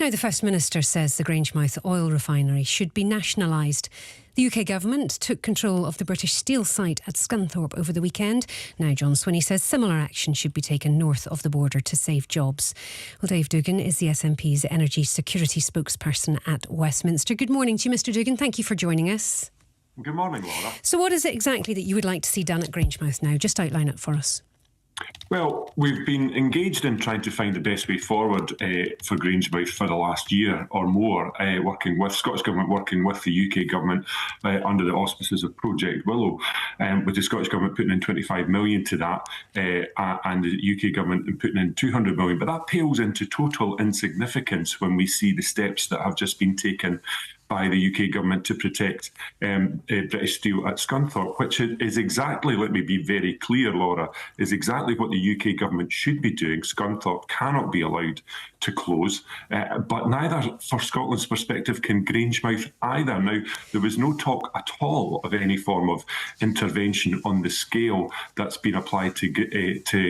Now, the First Minister says the Grangemouth oil refinery should be nationalised. The UK government took control of the British Steel site at Scunthorpe over the weekend. Now John Swinney says similar action should be taken north of the border to save jobs. Well, Dave Doogan is the SNP's energy security spokesperson at Westminster. Good morning to you, Mr Doogan. Thank you for joining us. Good morning, Laura. So what is it exactly that you would like to see done at Grangemouth now? Just outline it for us. Well, we've been engaged in trying to find the best way forward for Grangemouth for the last year or more, working with Scottish Government, working with the UK Government under the auspices of Project Willow, with the Scottish Government putting in 25 million to that and the UK Government putting in 200 million. But that pales into total insignificance when we see the steps that have just been taken by the UK Government to protect British Steel at Scunthorpe, which is exactly, let me be very clear, Laura, is exactly what the UK Government should be doing. Scunthorpe cannot be allowed to close, but neither, for Scotland's perspective, can Grangemouth either. Now, there was no talk at all of any form of intervention on the scale that's been applied to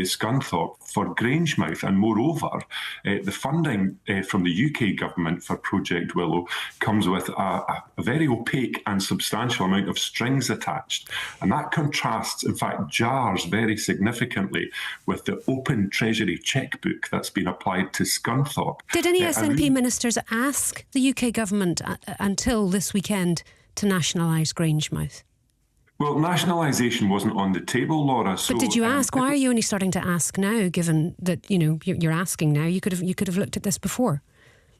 Scunthorpe for Grangemouth, and moreover, the funding from the UK Government for Project Willow comes with a very opaque and substantial amount of strings attached. And that contrasts, in fact, jars very significantly with the open Treasury chequebook that's been applied to Scunthorpe. Did any SNP ministers ask the UK Government until this weekend to nationalise Grangemouth? Well, nationalisation wasn't on the table, Laura. But did you ask? Why are you only starting to ask now, given that, you know, you're asking now? You could have looked at this before.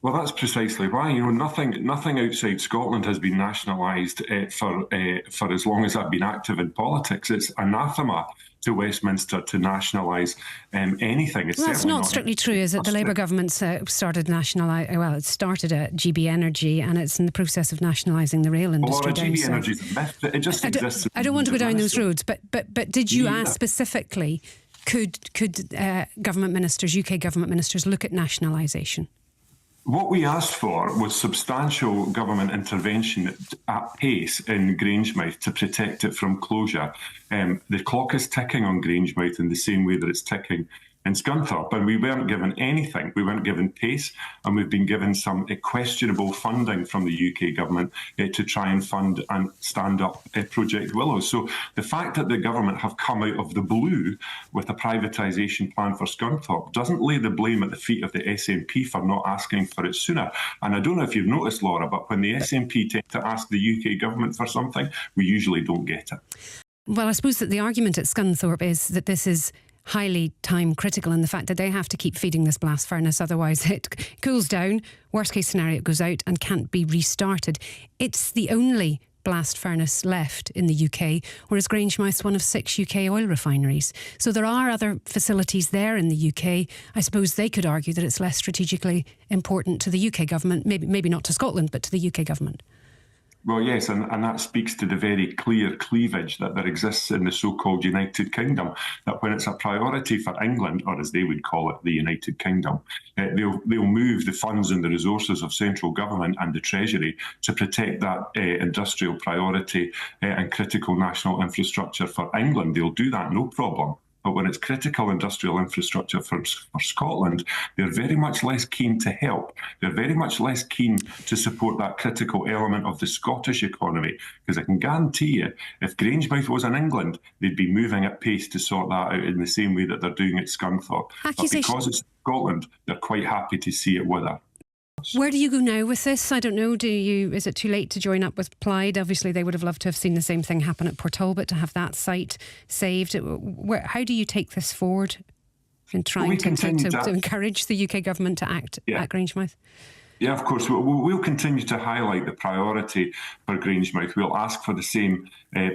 Well, that's precisely why. You know, nothing outside Scotland has been nationalised for as long as I've been active in politics. It's anathema to Westminster to nationalise anything. Well, that's not strictly true, is it? The Labour government started nationalising. Well, it started at GB Energy, and it's in the process of nationalising the rail industry. Well, GB Energy is a myth. It just exists. I don't want to go down those roads, but did you ask specifically? Could government ministers, UK government ministers, look at nationalisation? What we asked for was substantial government intervention at pace in Grangemouth to protect it from closure. The clock is ticking on Grangemouth in the same way that it's ticking in Scunthorpe, and we weren't given anything. We weren't given pace, and we've been given some questionable funding from the UK Government to try and fund and stand up Project Willow. So the fact that the government have come out of the blue with a privatisation plan for Scunthorpe doesn't lay the blame at the feet of the SNP for not asking for it sooner. And I don't know if you've noticed, Laura, but when the SNP tend to ask the UK Government for something, we usually don't get it. Well, I suppose that the argument at Scunthorpe is that this is highly time critical, and the fact that they have to keep feeding this blast furnace, otherwise it cools down, worst case scenario it goes out and can't be restarted. It's the only blast furnace left in the UK, whereas Grangemouth's one of 6 UK oil refineries. So there are other facilities there in the UK. I suppose they could argue that it's less strategically important to the UK government, maybe not to Scotland, but to the UK government. Well, yes, and that speaks to the very clear cleavage that there exists in the so-called United Kingdom, that when it's a priority for England, or as they would call it, the United Kingdom, they'll move the funds and the resources of central government and the Treasury to protect that industrial priority and critical national infrastructure for England. They'll do that, no problem. But when it's critical industrial infrastructure for Scotland, they're very much less keen to help. They're very much less keen to support that critical element of the Scottish economy. Because I can guarantee you, if Grangemouth was in England, they'd be moving at pace to sort that out in the same way that they're doing at Scunthorpe. But because it's Scotland, they're quite happy to see it with her. Where do you go now with this? I don't know. Is it too late to join up with Plaid? Obviously, they would have loved to have seen the same thing happen at Port Talbot, to have that site saved. How do you take this forward in trying to encourage the UK government to act at Grangemouth? Yeah, of course. We'll continue to highlight the priority for Grangemouth. We'll ask for the same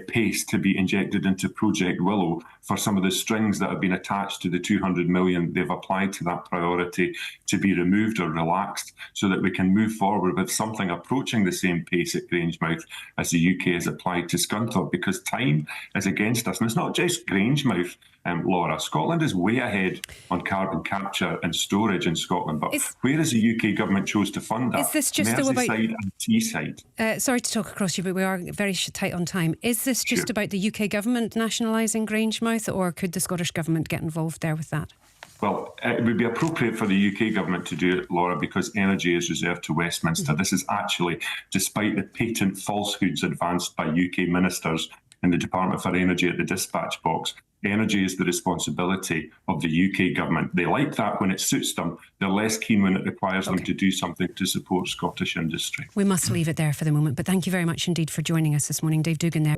pace to be injected into Project Willow for some of the strings that have been attached to the 200 million they've applied to that priority to be removed or relaxed, so that we can move forward with something approaching the same pace at Grangemouth as the UK has applied to Scunthorpe, because time is against us. And it's not just Grangemouth, Laura. Scotland is way ahead on carbon capture and storage in Scotland, but where is the UK government chose to fund that? Is this just Merseyside and Teesside? Sorry to talk across you, but we are very tight on time. Is this just about the UK government nationalising Grangemouth, or could the Scottish government get involved there with that? Well, it would be appropriate for the UK government to do it, Laura, because energy is reserved to Westminster. This is actually, despite the patent falsehoods advanced by UK ministers in the Department for Energy at the dispatch box, energy is the responsibility of the UK government. They like that when it suits them. They're less keen when it requires them to do something to support Scottish industry. We must leave it there for the moment, but thank you very much indeed for joining us this morning. Dave Doogan there.